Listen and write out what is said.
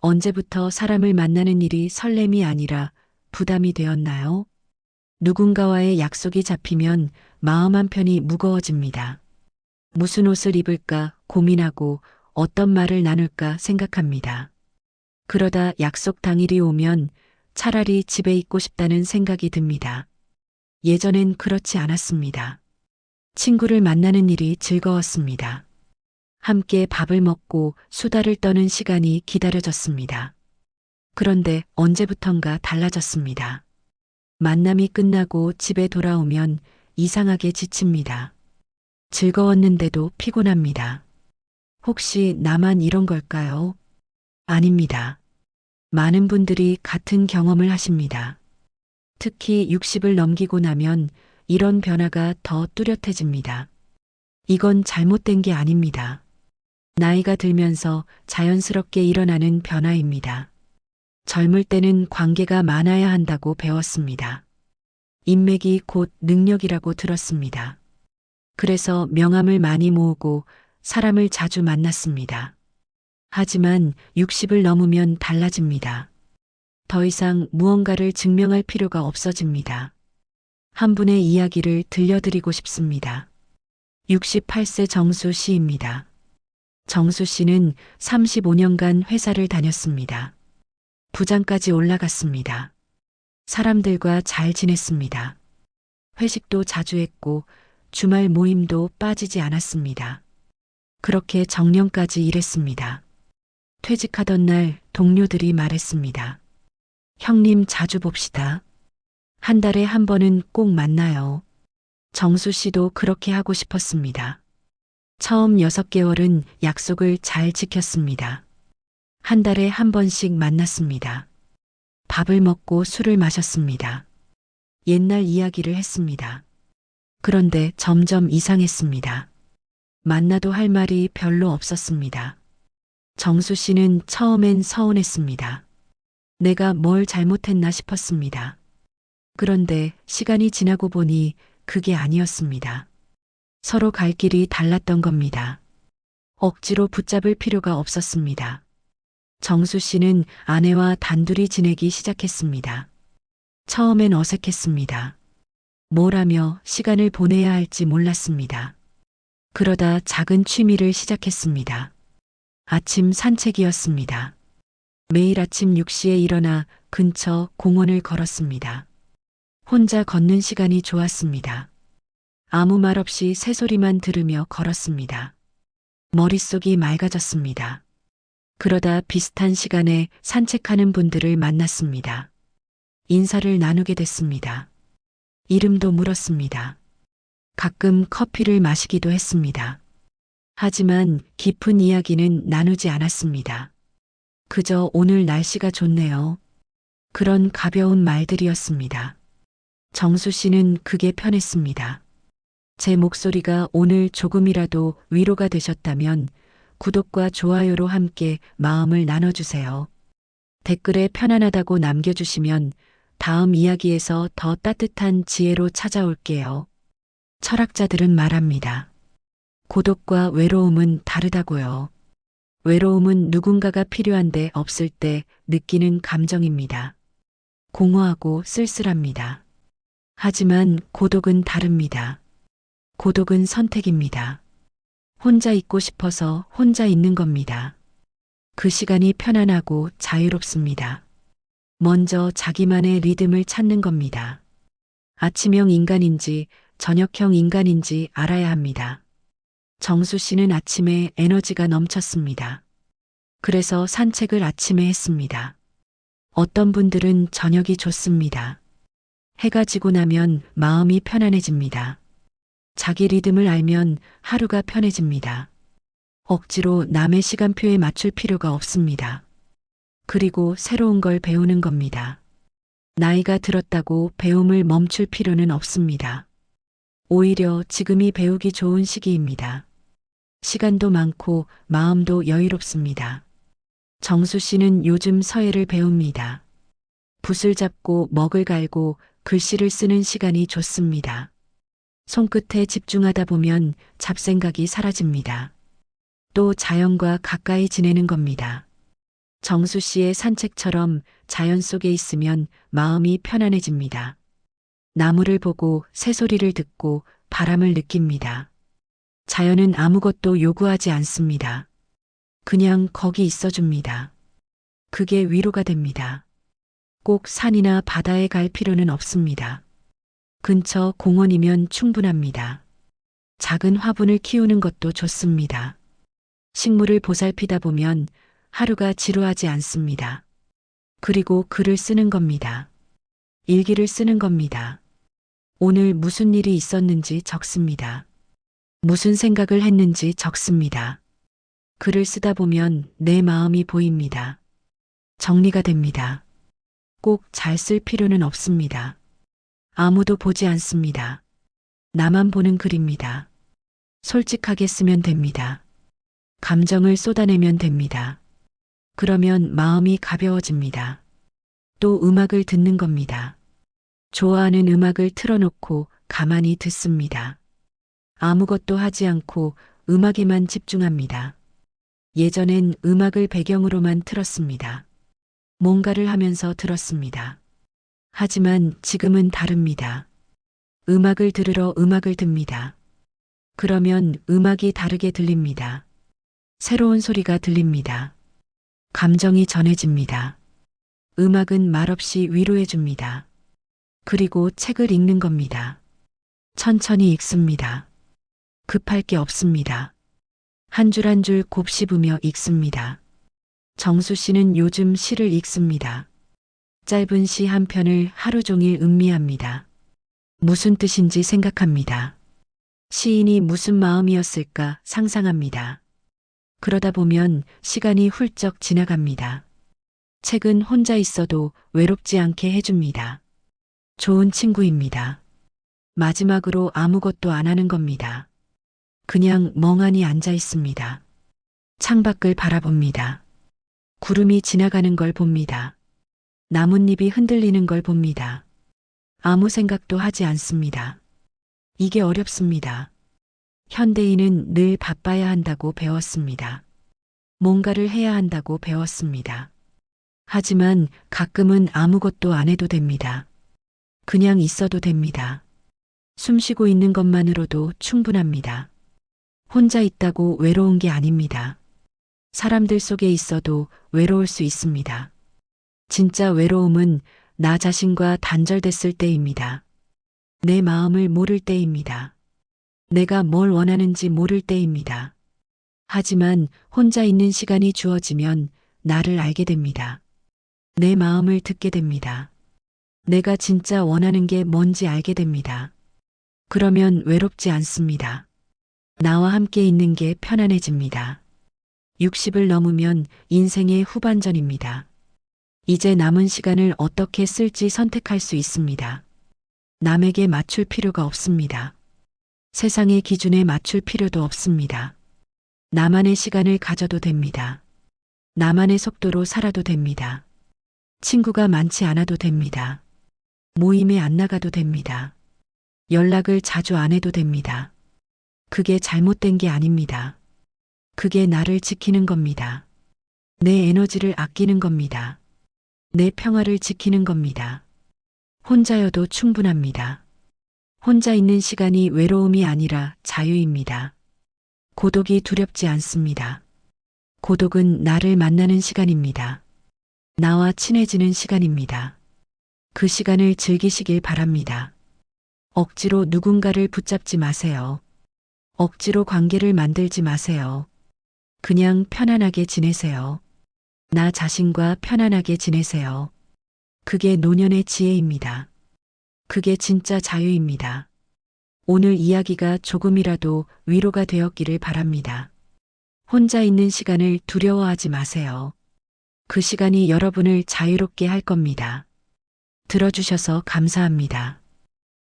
언제부터 사람을 만나는 일이 설렘이 아니라 부담이 되었나요? 누군가와의 약속이 잡히면 마음 한편이 무거워집니다. 무슨 옷을 입을까 고민하고 어떤 말을 나눌까 생각합니다. 그러다 약속 당일이 오면 차라리 집에 있고 싶다는 생각이 듭니다. 예전엔 그렇지 않았습니다. 친구를 만나는 일이 즐거웠습니다. 함께 밥을 먹고 수다를 떠는 시간이 기다려졌습니다. 그런데 언제부턴가 달라졌습니다. 만남이 끝나고 집에 돌아오면 이상하게 지칩니다. 즐거웠는데도 피곤합니다. 혹시 나만 이런 걸까요? 아닙니다. 많은 분들이 같은 경험을 하십니다. 특히 60을 넘기고 나면 이런 변화가 더 뚜렷해집니다. 이건 잘못된 게 아닙니다. 나이가 들면서 자연스럽게 일어나는 변화입니다. 젊을 때는 관계가 많아야 한다고 배웠습니다. 인맥이 곧 능력이라고 들었습니다. 그래서 명함을 많이 모으고 사람을 자주 만났습니다. 하지만 60을 넘으면 달라집니다. 더 이상 무언가를 증명할 필요가 없어집니다. 한 분의 이야기를 들려드리고 싶습니다. 68세 정수 씨입니다. 정수 씨는 35년간 회사를 다녔습니다. 부장까지 올라갔습니다. 사람들과 잘 지냈습니다. 회식도 자주 했고 주말 모임도 빠지지 않았습니다. 그렇게 정년까지 일했습니다. 퇴직하던 날 동료들이 말했습니다. 형님 자주 봅시다. 한 달에 한 번은 꼭 만나요. 정수 씨도 그렇게 하고 싶었습니다. 처음 6개월은 약속을 잘 지켰습니다. 한 달에 한 번씩 만났습니다. 밥을 먹고 술을 마셨습니다. 옛날 이야기를 했습니다. 그런데 점점 이상했습니다. 만나도 할 말이 별로 없었습니다. 정수 씨는 처음엔 서운했습니다. 내가 뭘 잘못했나 싶었습니다. 그런데 시간이 지나고 보니 그게 아니었습니다. 서로 갈 길이 달랐던 겁니다. 억지로 붙잡을 필요가 없었습니다. 정수 씨는 아내와 단둘이 지내기 시작했습니다. 처음엔 어색했습니다. 뭘 하며 시간을 보내야 할지 몰랐습니다. 그러다 작은 취미를 시작했습니다. 아침 산책이었습니다. 매일 아침 6시에 일어나 근처 공원을 걸었습니다. 혼자 걷는 시간이 좋았습니다. 아무 말 없이 새소리만 들으며 걸었습니다. 머릿속이 맑아졌습니다. 그러다 비슷한 시간에 산책하는 분들을 만났습니다. 인사를 나누게 됐습니다. 이름도 물었습니다. 가끔 커피를 마시기도 했습니다. 하지만 깊은 이야기는 나누지 않았습니다. 그저 오늘 날씨가 좋네요. 그런 가벼운 말들이었습니다. 정수 씨는 그게 편했습니다. 제 목소리가 오늘 조금이라도 위로가 되셨다면 구독과 좋아요로 함께 마음을 나눠주세요. 댓글에 편안하다고 남겨주시면 다음 이야기에서 더 따뜻한 지혜로 찾아올게요. 철학자들은 말합니다. 고독과 외로움은 다르다고요. 외로움은 누군가가 필요한데 없을 때 느끼는 감정입니다. 공허하고 쓸쓸합니다. 하지만 고독은 다릅니다. 고독은 선택입니다. 혼자 있고 싶어서 혼자 있는 겁니다. 그 시간이 편안하고 자유롭습니다. 먼저 자기만의 리듬을 찾는 겁니다. 아침형 인간인지 저녁형 인간인지 알아야 합니다. 정수 씨는 아침에 에너지가 넘쳤습니다. 그래서 산책을 아침에 했습니다. 어떤 분들은 저녁이 좋습니다. 해가 지고 나면 마음이 편안해집니다. 자기 리듬을 알면 하루가 편해집니다. 억지로 남의 시간표에 맞출 필요가 없습니다. 그리고 새로운 걸 배우는 겁니다. 나이가 들었다고 배움을 멈출 필요는 없습니다. 오히려 지금이 배우기 좋은 시기입니다. 시간도 많고 마음도 여유롭습니다. 정수 씨는 요즘 서예를 배웁니다. 붓을 잡고 먹을 갈고 글씨를 쓰는 시간이 좋습니다. 손끝에 집중하다 보면 잡생각이 사라집니다. 또 자연과 가까이 지내는 겁니다. 정수 씨의 산책처럼 자연 속에 있으면 마음이 편안해집니다. 나무를 보고 새소리를 듣고 바람을 느낍니다. 자연은 아무것도 요구하지 않습니다. 그냥 거기 있어줍니다. 그게 위로가 됩니다. 꼭 산이나 바다에 갈 필요는 없습니다. 근처 공원이면 충분합니다. 작은 화분을 키우는 것도 좋습니다. 식물을 보살피다 보면 하루가 지루하지 않습니다. 그리고 글을 쓰는 겁니다. 일기를 쓰는 겁니다. 오늘 무슨 일이 있었는지 적습니다. 무슨 생각을 했는지 적습니다. 글을 쓰다 보면 내 마음이 보입니다. 정리가 됩니다. 꼭 잘 쓸 필요는 없습니다. 아무도 보지 않습니다. 나만 보는 글입니다. 솔직하게 쓰면 됩니다. 감정을 쏟아내면 됩니다. 그러면 마음이 가벼워집니다. 또 음악을 듣는 겁니다. 좋아하는 음악을 틀어놓고 가만히 듣습니다. 아무것도 하지 않고 음악에만 집중합니다. 예전엔 음악을 배경으로만 틀었습니다. 뭔가를 하면서 들었습니다. 하지만 지금은 다릅니다. 음악을 들으러 음악을 듭니다. 그러면 음악이 다르게 들립니다. 새로운 소리가 들립니다. 감정이 전해집니다. 음악은 말없이 위로해 줍니다. 그리고 책을 읽는 겁니다. 천천히 읽습니다. 급할 게 없습니다. 한 줄 한 줄 곱씹으며 읽습니다. 정수 씨는 요즘 시를 읽습니다. 짧은 시 한 편을 하루 종일 음미합니다. 무슨 뜻인지 생각합니다. 시인이 무슨 마음이었을까 상상합니다. 그러다 보면 시간이 훌쩍 지나갑니다. 책은 혼자 있어도 외롭지 않게 해줍니다. 좋은 친구입니다. 마지막으로 아무것도 안 하는 겁니다. 그냥 멍하니 앉아 있습니다. 창밖을 바라봅니다. 구름이 지나가는 걸 봅니다. 나뭇잎이 흔들리는 걸 봅니다. 아무 생각도 하지 않습니다. 이게 어렵습니다. 현대인은 늘 바빠야 한다고 배웠습니다. 뭔가를 해야 한다고 배웠습니다. 하지만 가끔은 아무것도 안 해도 됩니다. 그냥 있어도 됩니다. 숨 쉬고 있는 것만으로도 충분합니다. 혼자 있다고 외로운 게 아닙니다. 사람들 속에 있어도 외로울 수 있습니다. 진짜 외로움은 나 자신과 단절됐을 때입니다. 내 마음을 모를 때입니다. 내가 뭘 원하는지 모를 때입니다. 하지만 혼자 있는 시간이 주어지면 나를 알게 됩니다. 내 마음을 듣게 됩니다. 내가 진짜 원하는 게 뭔지 알게 됩니다. 그러면 외롭지 않습니다. 나와 함께 있는 게 편안해집니다. 60을 넘으면 인생의 후반전입니다. 이제 남은 시간을 어떻게 쓸지 선택할 수 있습니다. 남에게 맞출 필요가 없습니다. 세상의 기준에 맞출 필요도 없습니다. 나만의 시간을 가져도 됩니다. 나만의 속도로 살아도 됩니다. 친구가 많지 않아도 됩니다. 모임에 안 나가도 됩니다. 연락을 자주 안 해도 됩니다. 그게 잘못된 게 아닙니다. 그게 나를 지키는 겁니다. 내 에너지를 아끼는 겁니다. 내 평화를 지키는 겁니다. 혼자여도 충분합니다. 혼자 있는 시간이 외로움이 아니라 자유입니다. 고독이 두렵지 않습니다. 고독은 나를 만나는 시간입니다. 나와 친해지는 시간입니다. 그 시간을 즐기시길 바랍니다. 억지로 누군가를 붙잡지 마세요. 억지로 관계를 만들지 마세요. 그냥 편안하게 지내세요. 나 자신과 편안하게 지내세요. 그게 노년의 지혜입니다. 그게 진짜 자유입니다. 오늘 이야기가 조금이라도 위로가 되었기를 바랍니다. 혼자 있는 시간을 두려워하지 마세요. 그 시간이 여러분을 자유롭게 할 겁니다. 들어주셔서 감사합니다.